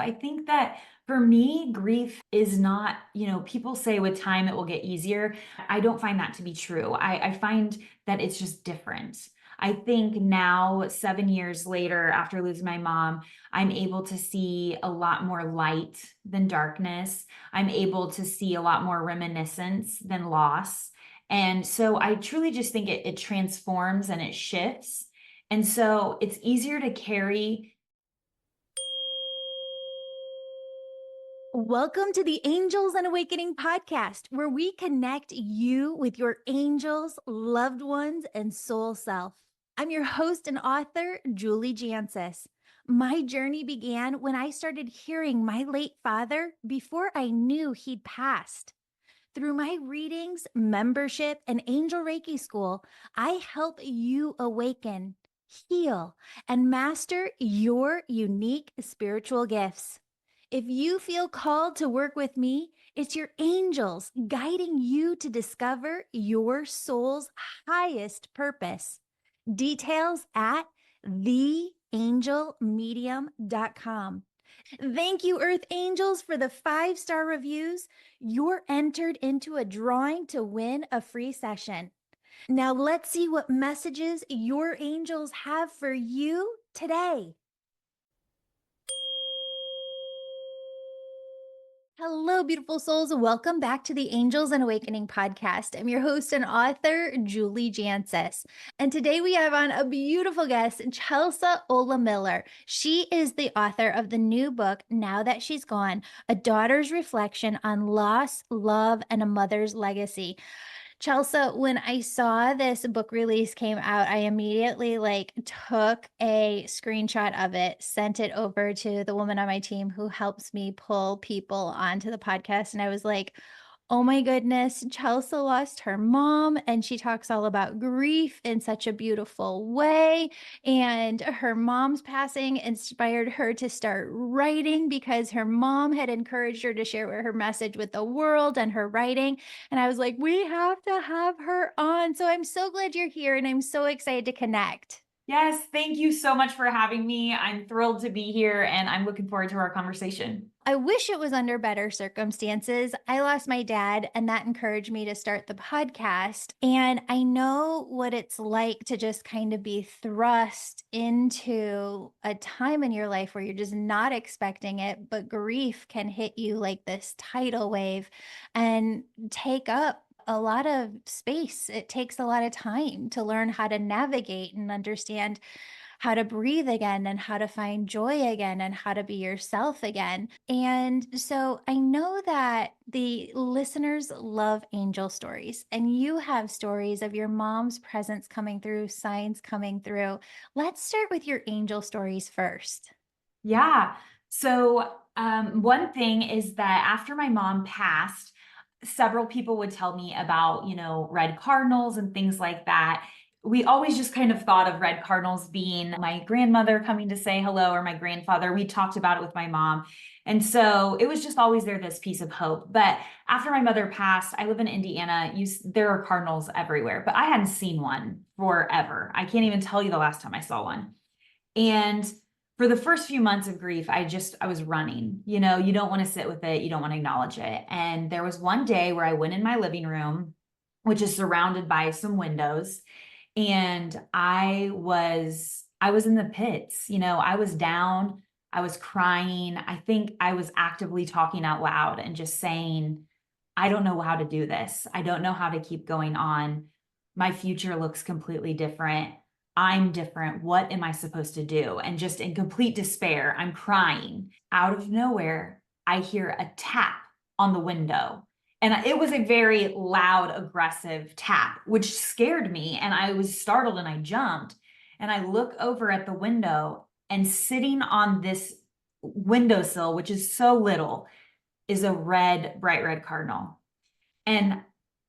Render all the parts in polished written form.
I think that for me, grief is not, people say with time it will get easier. I don't find that to be true. I find that it's just different. I think now, 7 years later, after losing my mom, I'm able to see a lot more light than darkness. I'm able to see a lot more reminiscence than loss. And so I truly just think it transforms and it shifts. And so it's easier to carry. Welcome to the Angels and Awakening podcast, where we connect you with your angels, loved ones, and soul self. I'm your host and author, Julie Jancius. My journey began when I started hearing my late father before I knew he'd passed. Through my readings, membership, and Angel Reiki School, I help you awaken, heal, and master your unique spiritual gifts. If you feel called to work with me, it's your angels guiding you to discover your soul's highest purpose. Details at theangelmedium.com. Thank you, Earth Angels, for the 5-star reviews. You're entered into a drawing to win a free session. Now let's see what messages your angels have for you today. Hello, beautiful souls. Welcome back to the Angels and Awakening podcast. I'm your host and author, Julie Jancius. And today we have on a beautiful guest, Chelsea Ohlemiller. She is the author of the new book, Now That She's Gone, A Daughter's Reflection on Loss, Love, and a Mother's Legacy. Chelsea, when I saw this book release came out, I immediately took a screenshot of it, sent it over to the woman on my team who helps me pull people onto the podcast. And I was like, oh my goodness, Chelsea lost her mom, and she talks all about grief in such a beautiful way. And her mom's passing inspired her to start writing because her mom had encouraged her to share her message with the world and her writing. And I was like, we have to have her on. So I'm so glad you're here, and I'm so excited to connect. Yes, thank you so much for having me. I'm thrilled to be here and I'm looking forward to our conversation. I wish it was under better circumstances. I lost my dad, and that encouraged me to start the podcast. And I know what it's like to just kind of be thrust into a time in your life where you're just not expecting it, but grief can hit you like this tidal wave and take up a lot of space. It takes a lot of time to learn how to navigate and understand how to breathe again and how to find joy again and how to be yourself again. And so I know that the listeners love angel stories, and you have stories of your mom's presence coming through, signs coming through. Let's start with your angel stories first. Yeah. So, one thing is that after my mom passed, several people would tell me about, red cardinals and things like that. We always just kind of thought of red cardinals being my grandmother coming to say hello or my grandfather. We talked about it with my mom. And so it was just always there, this piece of hope. But after my mother passed, I live in Indiana. There are cardinals everywhere, but I hadn't seen one forever. I can't even tell you the last time I saw one. And for the first few months of grief, I was running. You don't want to sit with it, you don't want to acknowledge it. And there was one day where I went in my living room, which is surrounded by some windows, and I was in the pits. I was down, I was crying. I think I was actively talking out loud and just saying, I don't know how to do this. I don't know how to keep going on. My future looks completely different. I'm different. What am I supposed to do? And just in complete despair, I'm crying. Out of nowhere, I hear a tap on the window. And it was a very loud, aggressive tap, which scared me. And I was startled and I jumped. And I look over at the window, and sitting on this windowsill, which is so little, is a bright red cardinal. And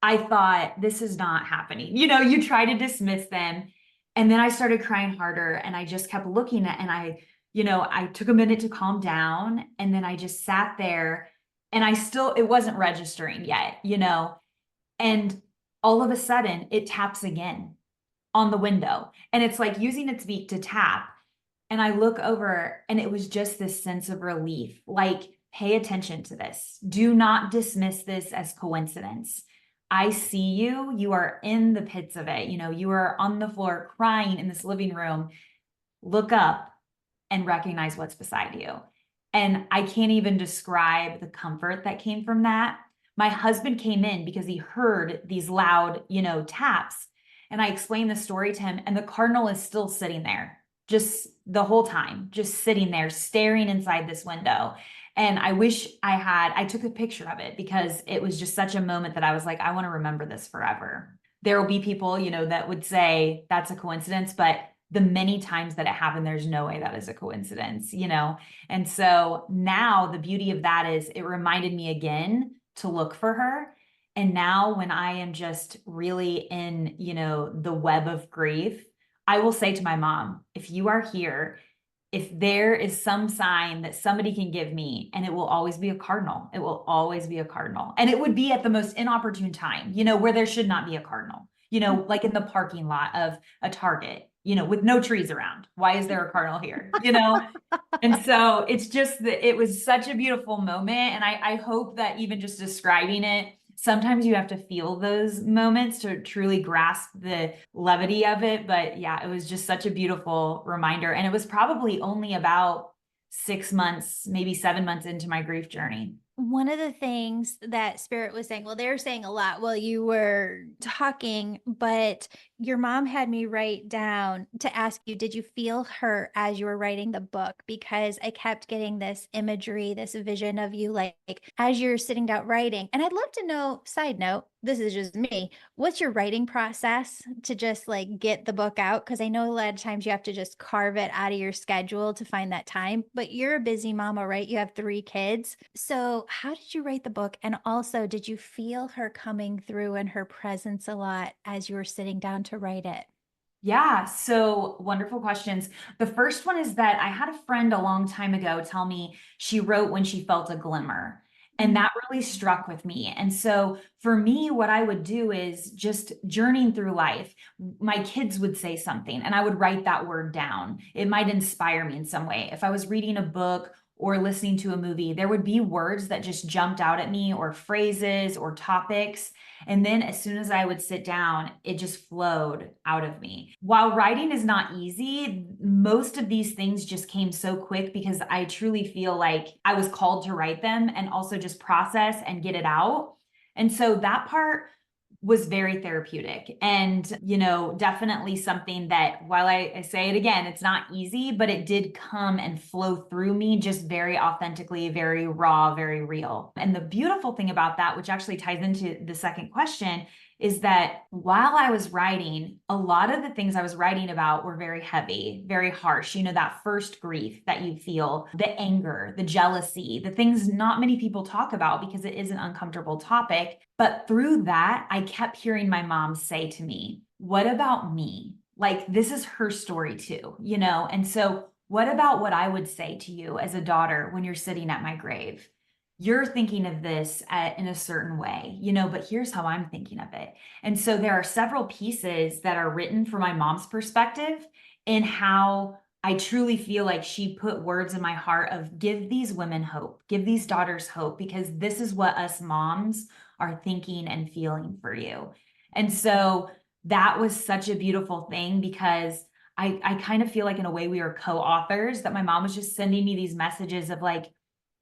I thought, this is not happening. You try to dismiss them. And then I started crying harder, and I just kept looking at, and I took a minute to calm down, and then I just sat there, and it wasn't registering yet. And all of a sudden it taps again on the window, and it's like using its beak to tap. And I look over and it was just this sense of relief, like, pay attention to this. Do not dismiss this as coincidence. I see you. You are in the pits of it. You are on the floor crying in this living room. Look up and recognize what's beside you. And I can't even describe the comfort that came from that. My husband came in because he heard these loud, taps. And I explained the story to him, and the cardinal is still sitting there, just the whole time, just sitting there, staring inside this window. And I took a picture of it because it was just such a moment that I was like, I want to remember this forever. There will be people, that would say that's a coincidence, but the many times that it happened, there's no way that is a coincidence. And so now the beauty of that is it reminded me again to look for her. And now when I am just really in, the web of grief, I will say to my mom, if you are here, if there is some sign that somebody can give me, and it will always be a cardinal, it will always be a cardinal. And it would be at the most inopportune time, where there should not be a cardinal, like in the parking lot of a Target, with no trees around. Why is there a cardinal here? And so it's just that it was such a beautiful moment. And I hope that even just describing it, sometimes you have to feel those moments to truly grasp the levity of it. But yeah, it was just such a beautiful reminder. And it was probably only about 6 months, maybe 7 months into my grief journey. One of the things that Spirit was saying, well, they were saying a lot while you were talking, but your mom had me write down to ask you, did you feel her as you were writing the book? Because I kept getting this imagery, this vision of you like as you're sitting down writing. And I'd love to know, side note, this is just me, what's your writing process to just like get the book out? Because I know a lot of times you have to just carve it out of your schedule to find that time, but you're a busy mama, right? You have 3 kids. So how did you write the book? And also, did you feel her coming through and her presence a lot as you were sitting down to write it? Yeah, so wonderful questions. The first one is that I had a friend a long time ago tell me she wrote when she felt a glimmer. And Mm. that really struck with me. And so for me, what I would do is just journeying through life. My kids would say something and I would write that word down. It might inspire me in some way. If I was reading a book or listening to a movie, there would be words that just jumped out at me, or phrases or topics. And then as soon as I would sit down, it just flowed out of me. While writing is not easy, most of these things just came so quick because I truly feel like I was called to write them and also just process and get it out. And so that part was very therapeutic and, definitely something that while I say it again, it's not easy, but it did come and flow through me just very authentically, very raw, very real. And the beautiful thing about that, which actually ties into the second question, is that while I was writing, a lot of the things I was writing about were very heavy, very harsh. That first grief that you feel, the anger, the jealousy, the things not many people talk about because it is an uncomfortable topic. But through that, I kept hearing my mom say to me, what about me? Like, this is her story too. And so, what about what I would say to you as a daughter when you're sitting at my grave? You're thinking of this in a certain way, but here's how I'm thinking of it. And so there are several pieces that are written from my mom's perspective in how I truly feel like she put words in my heart of give these women hope, give these daughters hope, because this is what us moms are thinking and feeling for you. And so that was such a beautiful thing because I kind of feel like in a way we are co-authors, that my mom was just sending me these messages of like,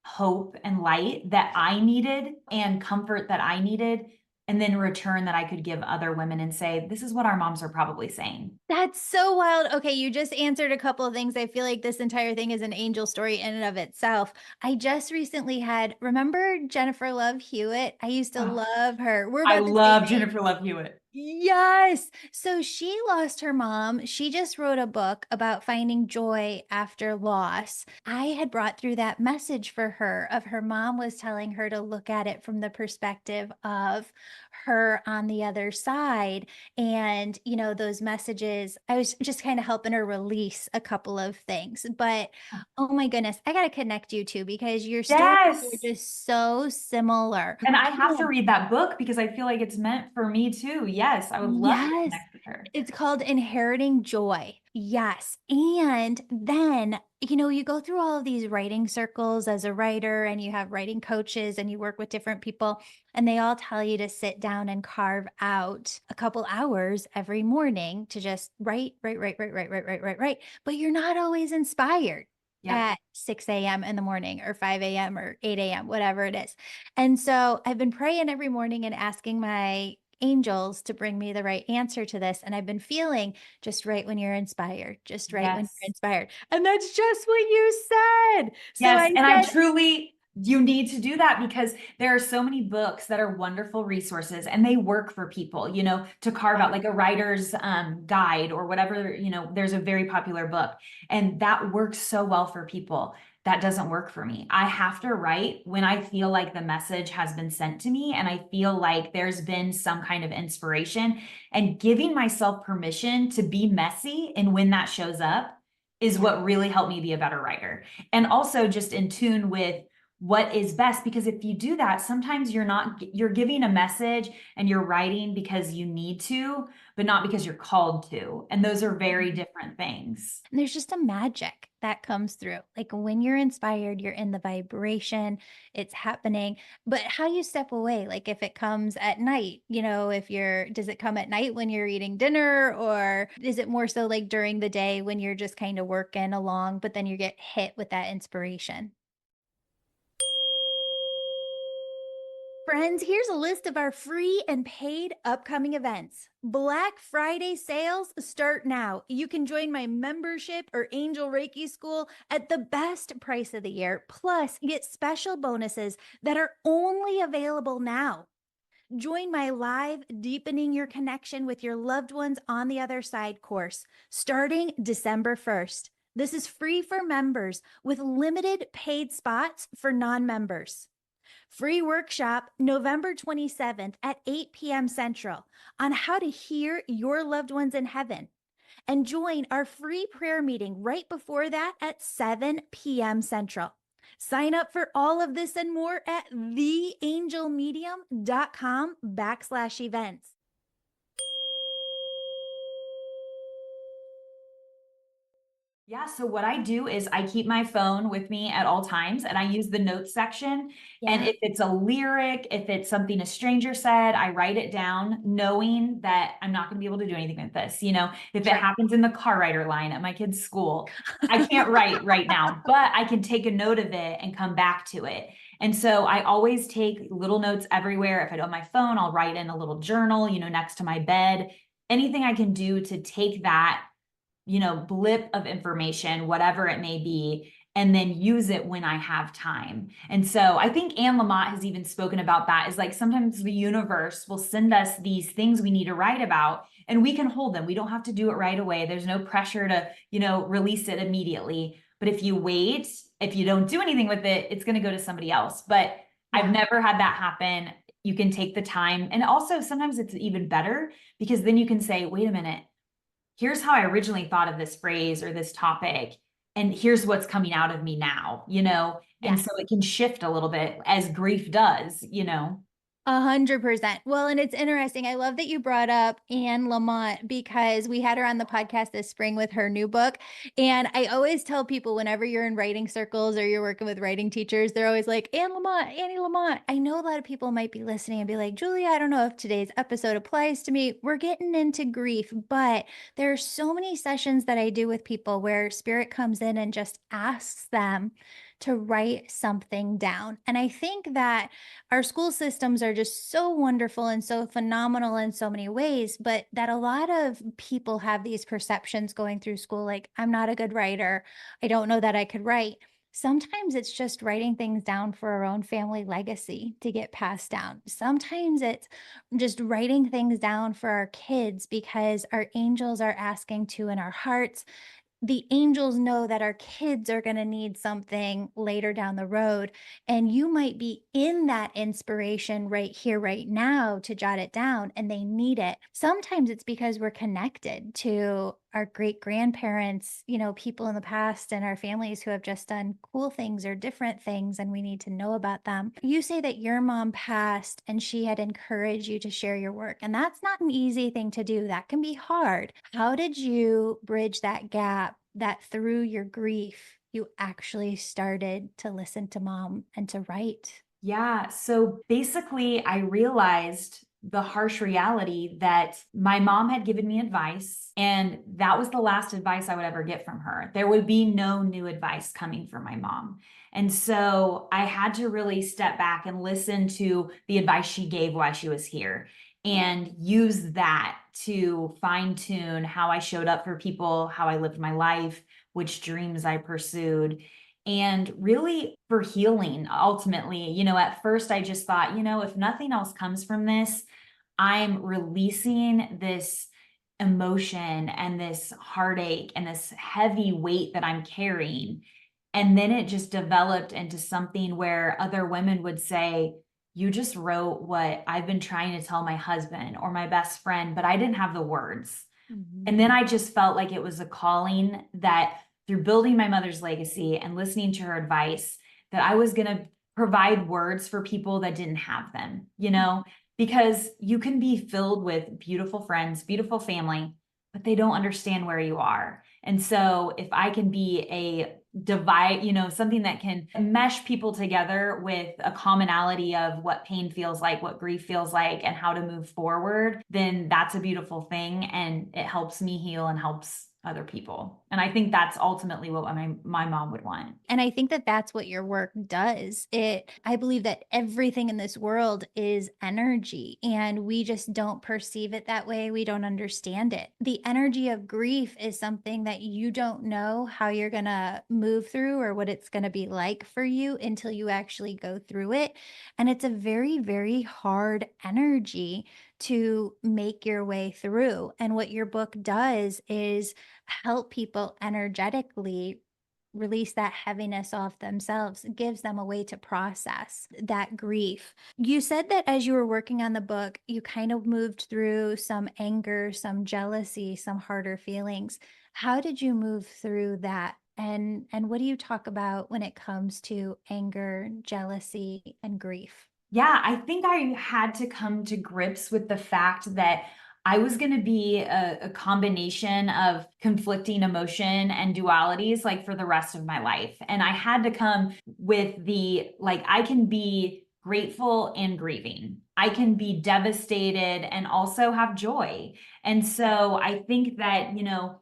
hope and light that I needed and comfort that I needed. And then return that I could give other women and say, this is what our moms are probably saying. That's so wild. Okay, you just answered a couple of things. I feel like this entire thing is an angel story in and of itself. I just recently remember Jennifer Love Hewitt? I used to Oh, love her. We're I about the same love age. Jennifer Love Hewitt. Yes. So she lost her mom. She just wrote a book about finding joy after loss. I had brought through that message for her of her mom was telling her to look at it from the perspective of her on the other side. And, those messages, I was just kind of helping her release a couple of things. But oh my goodness, I got to connect you two because your stories are Yes. just so similar. And I have to read that book because I feel like it's meant for me too. Yes, I would love to Yes. connect with her. It's called Inheriting Joy. Yes. And then, you go through all of these writing circles as a writer, and you have writing coaches and you work with different people, and they all tell you to sit down and carve out a couple hours every morning to just write, write, write, write, write, write, write, write, write. But you're not always inspired Yep. at 6 a.m. in the morning or 5 a.m. or 8 a.m., whatever it is. And so I've been praying every morning and asking my angels to bring me the right answer to this. And I've been feeling just right when you're inspired, just right when you're Yes. inspired. And that's just what you said. So I Yes, and I said, truly, you need to do that because there are so many books that are wonderful resources and they work for people, to carve out like a writer's guide or whatever, there's a very popular book and that works so well for people. That doesn't work for me. I have to write when I feel like the message has been sent to me and I feel like there's been some kind of inspiration, and giving myself permission to be messy and when that shows up is what really helped me be a better writer. And also just in tune with what is best, because if you do that, sometimes you're giving a message and you're writing because you need to, but not because you're called to, and those are very different things. and there's just a magic that comes through. Like when you're inspired, you're in the vibration, it's happening. But how you step away, like if it comes at night, does it come at night when you're eating dinner, or is it more so like during the day when you're just kind of working along, but then you get hit with that inspiration? Friends, here's a list of our free and paid upcoming events. Black Friday sales start now. You can join my membership or Angel Reiki School at the best price of the year, plus get special bonuses that are only available now. Join my live Deepening Your Connection with Your Loved Ones on the Other Side course starting December 1st. This is free for members with limited paid spots for non-members. Free workshop November 27th at 8 p.m. Central on how to hear your loved ones in heaven. And join our free prayer meeting right before that at 7 p.m. Central. Sign up for all of this and more at theangelmedium.com/events. Yeah, so what I do is I keep my phone with me at all times and I use the notes section. And Yeah. if it's a lyric, if it's something a stranger said, I write it down knowing that I'm not going to be able to do anything with this. If it Sure. happens in the car writer line at my kid's school, I can't write right now, but I can take a note of it and come back to it. And so I always take little notes everywhere. If I don't have my phone, I'll write in a little journal, next to my bed. Anything I can do to take that blip of information, whatever it may be, and then use it when I have time. And so I think Anne Lamott has even spoken about that, is like sometimes the universe will send us these things we need to write about and we can hold them. We don't have to do it right away. There's no pressure to, release it immediately. But if you wait, if you don't do anything with it, it's going to go to somebody else. But Yeah. I've never had that happen. You can take the time. And also sometimes it's even better because then you can say, wait a minute, here's how I originally thought of this phrase or this topic, and here's what's coming out of me now, and Yes. so it can shift a little bit as grief does. 100%. Well, and it's interesting. I love that you brought up Anne Lamott because we had her on the podcast this spring with her new book. And I always tell people whenever you're in writing circles or you're working with writing teachers, they're always like, Anne Lamott, Annie Lamott. I know a lot of people might be listening and be like, Julia, I don't know if today's episode applies to me. We're getting into grief, but there are so many sessions that I do with people where spirit comes in and just asks them to write something down. And I think that our school systems are just so wonderful and so phenomenal in so many ways, but that a lot of people have these perceptions going through school, like, I'm not a good writer. I don't know that I could write. Sometimes it's just writing things down for our own family legacy to get passed down. Sometimes it's just writing things down for our kids because our angels are asking to in our hearts. The angels know that our kids are going to need something later down the road. And you might be in that inspiration right here, right now to jot it down, and they need it. Sometimes it's because we're connected to our great grandparents, you know, people in the past and our families who have just done cool things or different things, and we need to know about them. You say that your mom passed and she had encouraged you to share your work, and that's not an easy thing to do. That can be hard. How did you bridge that gap that through your grief, you actually started to listen to mom and to write? Yeah. So basically, I realized the harsh reality that my mom had given me advice, and that was the last advice I would ever get from her. There would be no new advice coming from my mom. And so I had to really step back and listen to the advice she gave while she was here and use that to fine tune how I showed up for people, how I lived my life, which dreams I pursued, and really for healing ultimately. At first I just thought, if nothing else comes from this, I'm releasing this emotion and this heartache and this heavy weight that I'm carrying. And then it just developed into something where other women would say, you just wrote what I've been trying to tell my husband or my best friend, but I didn't have the words. And then I just felt like it was a calling that through building my mother's legacy and listening to her advice, that I was going to provide words for people that didn't have them, because you can be filled with beautiful friends, beautiful family, but they don't understand where you are. And so if I can be a divide, something that can mesh people together with a commonality of what pain feels like, what grief feels like, and how to move forward, then that's a beautiful thing. And it helps me heal and helps other people. And I think that's ultimately what my mom would want. And I think that that's what your work does. I believe that everything in this world is energy, and we just don't perceive it that way. We don't understand it. The energy of grief is something that you don't know how you're going to move through or what it's going to be like for you until you actually go through it. And it's a very, very hard energy to make your way through. And what your book does is help people energetically release that heaviness off themselves. It gives them a way to process that grief. You said that as you were working on the book, you kind of moved through some anger, some jealousy, some harder feelings. How did you move through that? And what do you talk about when it comes to anger, jealousy, and grief? Yeah, I think I had to come to grips with the fact that I was going to be a combination of conflicting emotion and dualities like for the rest of my life. And I had to come with I can be grateful and grieving. I can be devastated and also have joy. And so I think that,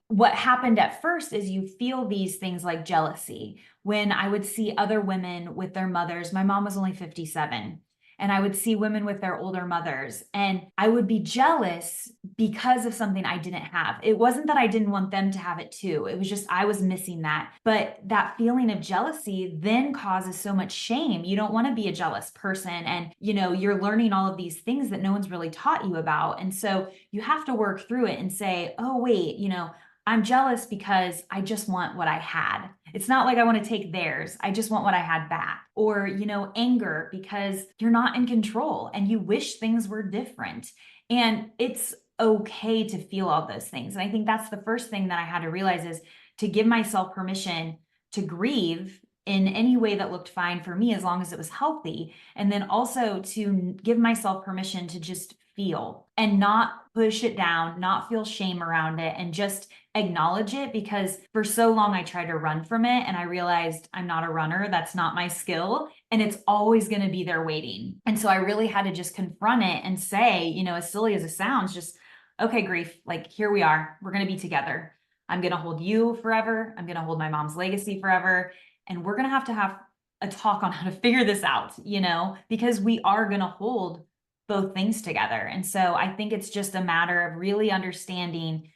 what happened at first is you feel these things like jealousy. When I would see other women with their mothers, my mom was only 57. And I would see women with their older mothers, and I would be jealous because of something I didn't have. It wasn't that I didn't want them to have it too. It was just I was missing that. But that feeling of jealousy then causes so much shame. You don't want to be a jealous person. And, you're learning all of these things that no one's really taught you about. And so you have to work through it and say, oh, wait, I'm jealous because I just want what I had. It's not like I want to take theirs. I just want what I had back. Or, anger because you're not in control and you wish things were different. And it's okay to feel all those things. And I think that's the first thing that I had to realize is to give myself permission to grieve in any way that looked fine for me as long as it was healthy. And then also to give myself permission to just feel and not push it down, not feel shame around it, and just acknowledge it, because for so long I tried to run from it and I realized I'm not a runner. That's not my skill. And it's always going to be there waiting. And so I really had to just confront it and say, as silly as it sounds, just, okay, grief, like here we are. We're going to be together. I'm going to hold you forever. I'm going to hold my mom's legacy forever. And we're going to have a talk on how to figure this out, because we are going to hold both things together. And so I think it's just a matter of really understanding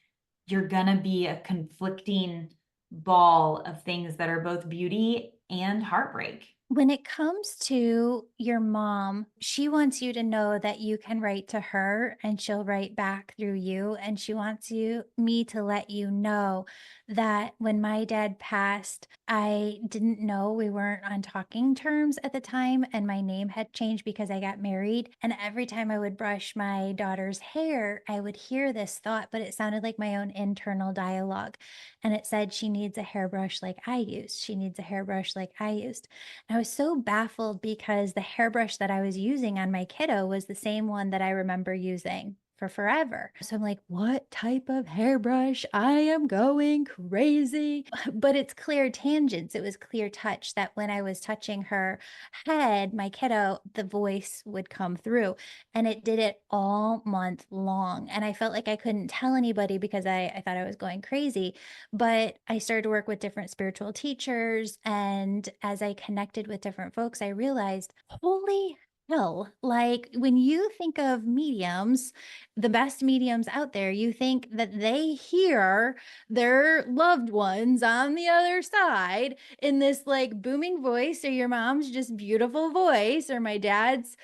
you're going to be a conflicting ball of things that are both beauty and heartbreak. When it comes to your mom, she wants you to know that you can write to her and she'll write back through you. And she wants me to let you know that when my dad passed, I didn't know we weren't on talking terms at the time. And my name had changed because I got married. And every time I would brush my daughter's hair, I would hear this thought, but it sounded like my own internal dialogue. And it said, she needs a hairbrush like I used. She needs a hairbrush like I used. I was so baffled because the hairbrush that I was using on my kiddo was the same one that I remember using for forever. So I'm like, what type of hairbrush? I am going crazy. But it's clear tangents. It was clear touch that when I was touching her head, my kiddo, the voice would come through. And it did it all month long. And I felt like I couldn't tell anybody because I thought I was going crazy. But I started to work with different spiritual teachers. And as I connected with different folks, I realized, holy hell, like when you think of mediums, the best mediums out there, you think that they hear their loved ones on the other side in this like booming voice, or your mom's just beautiful voice, or my dad's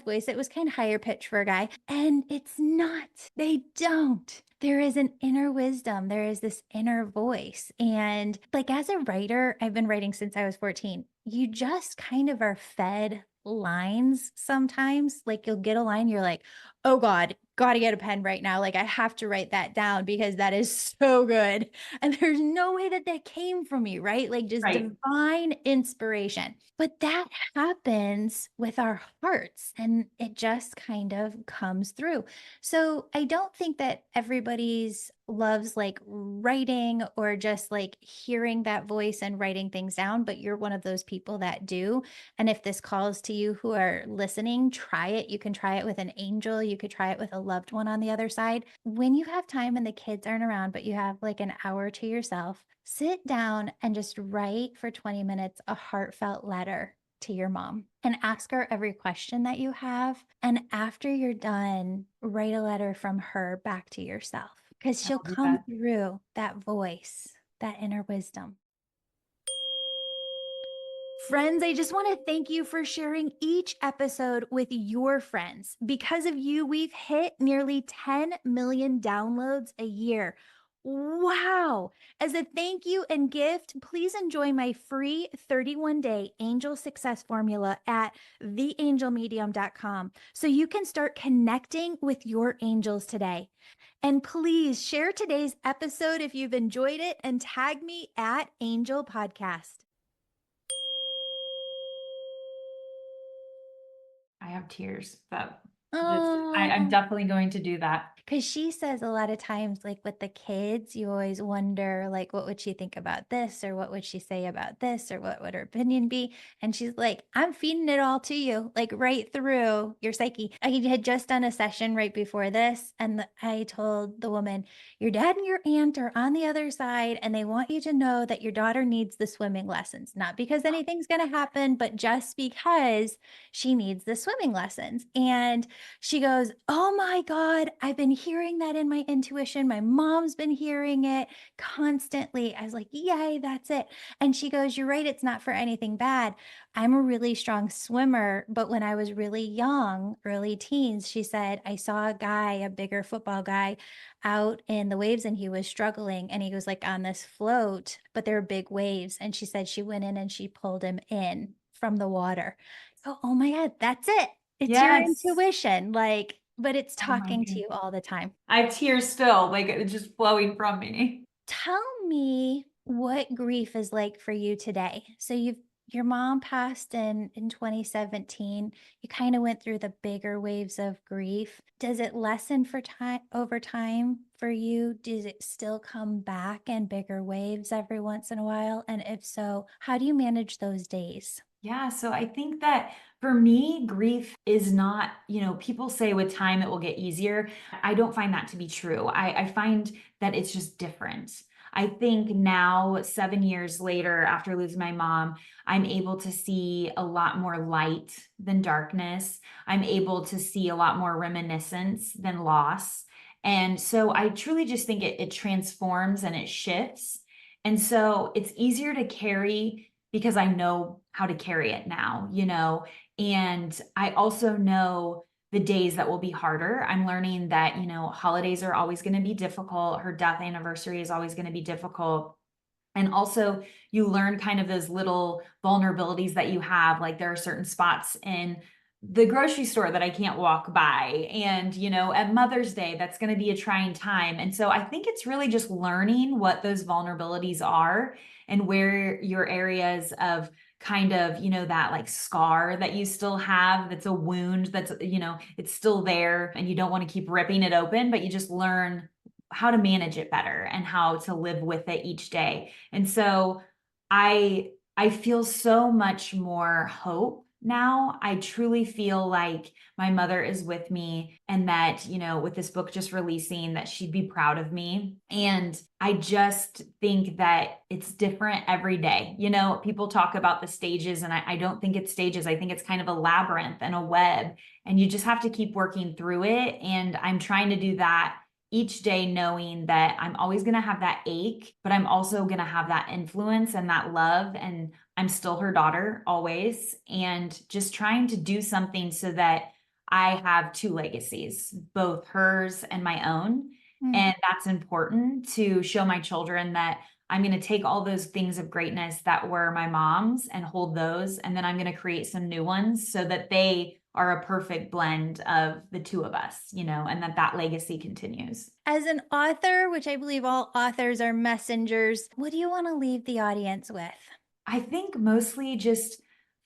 voice. It was kind of higher pitch for a guy. And it's not. They don't. There is an inner wisdom. There is this inner voice. And like as a writer, I've been writing since I was 14. You just kind of are fed lines sometimes. Like you'll get a line, you're like, oh God, gotta get a pen right now. Like I have to write that down because that is so good. And there's no way that that came from me, right? Like just Right. divine inspiration. But that happens with our hearts and it just kind of comes through. So I don't think that everybody's loves like writing or just like hearing that voice and writing things down, but you're one of those people that do. And if this calls to you who are listening, try it. You can try it with an angel. You could try it with a loved one on the other side. When you have time and the kids aren't around, but you have like an hour to yourself, sit down and just write for 20 minutes a heartfelt letter to your mom and ask her every question that you have. And after you're done, write a letter from her back to yourself because I she'll will do come that. through that voice, that inner wisdom. Friends, I just want to thank you for sharing each episode with your friends. Because of you, we've hit nearly 10 million downloads a year. Wow. As a thank you and gift, please enjoy my free 31-day angel success formula at theangelmedium.com so you can start connecting with your angels today. And please share today's episode if you've enjoyed it and tag me at Angel Podcast. I have tears, but I'm Oh, definitely going to do that. because she says a lot of times, like with the kids, you always wonder, like, what would she think about this? Or what would she say about this? Or what would her opinion be? And she's like, I'm feeding it all to you, like right through your psyche. I had just done a session right before this. And I told the woman, your dad and your aunt are on the other side, and they want you to know that your daughter needs the swimming lessons, not because anything's going to happen, but just because she needs the swimming lessons. And she goes, oh my God, I've been hearing that in my intuition. My mom's been hearing it constantly. I was like, yay, that's it. And she goes, you're right. It's not for anything bad. I'm a really strong swimmer. But when I was really young, early teens, she said, I saw a guy, a bigger football guy out in the waves and he was struggling and he was like on this float, but there were big waves. And she said she went in and she pulled him in from the water. Oh my God, that's it. It's your Yes. intuition, like, but it's Oh my talking to God. you all the time. I have tears still, like it's just flowing from me. Tell me what grief is like for you today. So your mom passed in 2017. You kind of went through the bigger waves of grief. Does it lessen for time over time for you? Does it still come back in bigger waves every once in a while? And if so, how do you manage those days? Yeah, so I think that for me, grief is not, people say with time it will get easier. I don't find that to be true. I find that it's just different. I think now, 7 years later, after losing my mom, I'm able to see a lot more light than darkness. I'm able to see a lot more reminiscence than loss. And so I truly just think it transforms and it shifts. And so it's easier to carry because I know how to carry it now, and I also know the days that will be harder. I'm learning that, holidays are always going to be difficult. Her death anniversary is always going to be difficult. And also, you learn kind of those little vulnerabilities that you have. Like, there are certain spots in the grocery store that I can't walk by. And, at Mother's Day, that's going to be a trying time. And so I think it's really just learning what those vulnerabilities are and where your areas of kind of, that like scar that you still have, that's a wound that's, it's still there and you don't want to keep ripping it open, but you just learn how to manage it better and how to live with it each day. And so I feel so much more hope now. I truly feel like my mother is with me and that, with this book just releasing, that she'd be proud of me. And I just think that it's different every day. People talk about the stages, and I don't think it's stages. I think it's kind of a labyrinth and a web, and you just have to keep working through it. And I'm trying to do that each day, knowing that I'm always going to have that ache, but I'm also going to have that influence and that love. And I'm still her daughter always. And just trying to do something so that I have two legacies, both hers and my own. Mm. And that's important to show my children that I'm going to take all those things of greatness that were my mom's and hold those. And then I'm going to create some new ones so that they are a perfect blend of the two of us, and that legacy continues. As an author, which I believe all authors are messengers, what do you want to leave the audience with? I think mostly just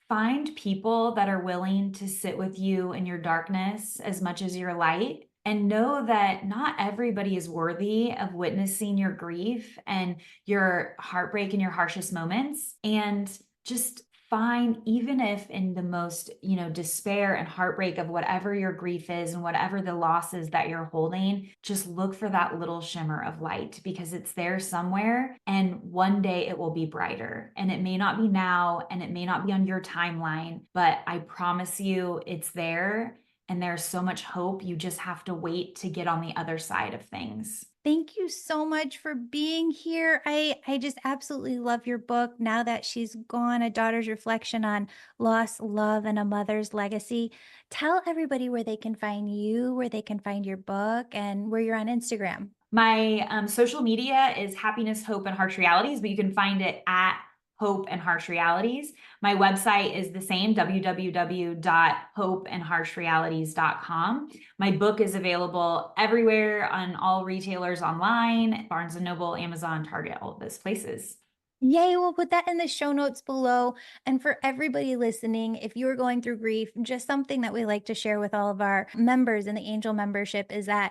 find people that are willing to sit with you in your darkness as much as your light, and know that not everybody is worthy of witnessing your grief and your heartbreak and your harshest moments. And just find, even if in the most, despair and heartbreak of whatever your grief is and whatever the losses that you're holding, just look for that little shimmer of light, because it's there somewhere. And one day it will be brighter. And it may not be now, and it may not be on your timeline, but I promise you it's there. And there's so much hope. You just have to wait to get on the other side of things. Thank you so much for being here. I just absolutely love your book. Now that she's gone, A Daughter's Reflection on Loss, Love, and a Mother's Legacy. Tell everybody where they can find you, where they can find your book, and where you're on Instagram. My social media is Happiness, Hope, and Harsh Realities, but you can find it at Hope and Harsh Realities. My website is the same, www.hopeandharshrealities.com. My book is available everywhere on all retailers online, Barnes & Noble, Amazon, Target, all of those places. Yay, we'll put that in the show notes below. And for everybody listening, if you're going through grief, just something that we like to share with all of our members in the Angel membership is that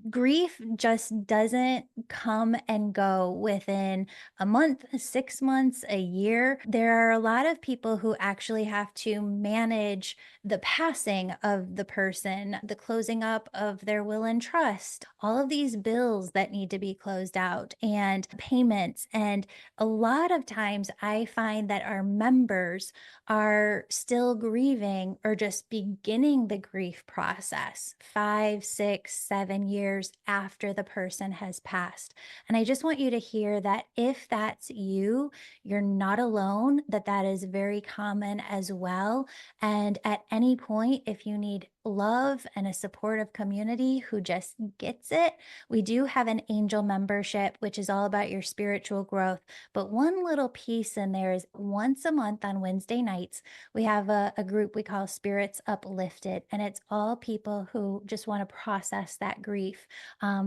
grief just doesn't come and go within a month, 6 months, a year. There are a lot of people who actually have to manage the passing of the person, the closing up of their will and trust, all of these bills that need to be closed out, and payments. And a lot of times I find that our members are still grieving or just beginning the grief process 5, 6, 7 years after the person has passed. And I just want you to hear that if that's you, you're not alone, that is very common as well. And at any point, if you need love and a supportive community who just gets it, we do have an angel membership, which is all about your spiritual growth. But one little piece in there is once a month on Wednesday nights, we have a group we call Spirits Uplifted. And it's all people who just want to process that grief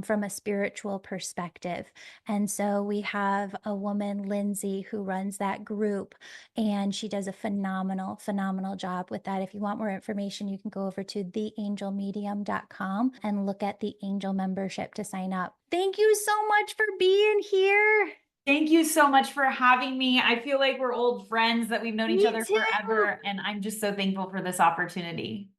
from a spiritual perspective. And so we have a woman, Lindsay, who runs that group, and she does a phenomenal, phenomenal job with that. If you want more information, you can go over to theangelmedium.com and look at the angel membership to sign up. Thank you so much for being here. Thank you so much for having me. I feel like we're old friends, that we've known each Me other too. forever, and I'm just so thankful for this opportunity.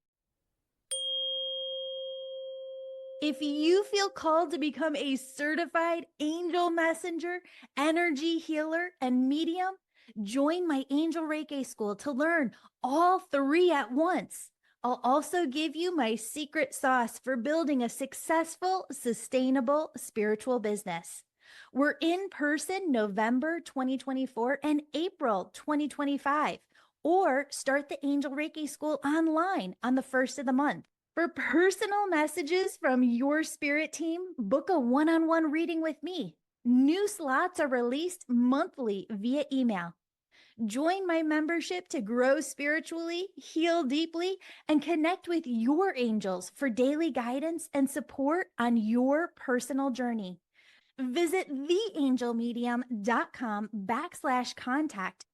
If you feel called to become a certified angel messenger, energy healer, and medium, join my Angel Reiki school to learn all three at once. I'll also give you my secret sauce for building a successful, sustainable spiritual business. We're in person November 2024 and April 2025, or start the Angel Reiki School online on the first of the month. For personal messages from your spirit team, book a one-on-one reading with me. New slots are released monthly via email. Join my membership to grow spiritually, heal deeply, and connect with your angels for daily guidance and support on your personal journey. Visit theangelmedium.com/contact.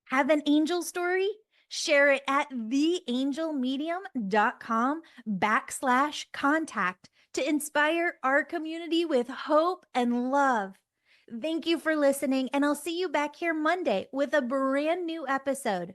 Have an angel story? Share it at theangelmedium.com/contact to inspire our community with hope and love. Thank you for listening, and I'll see you back here Monday with a brand new episode.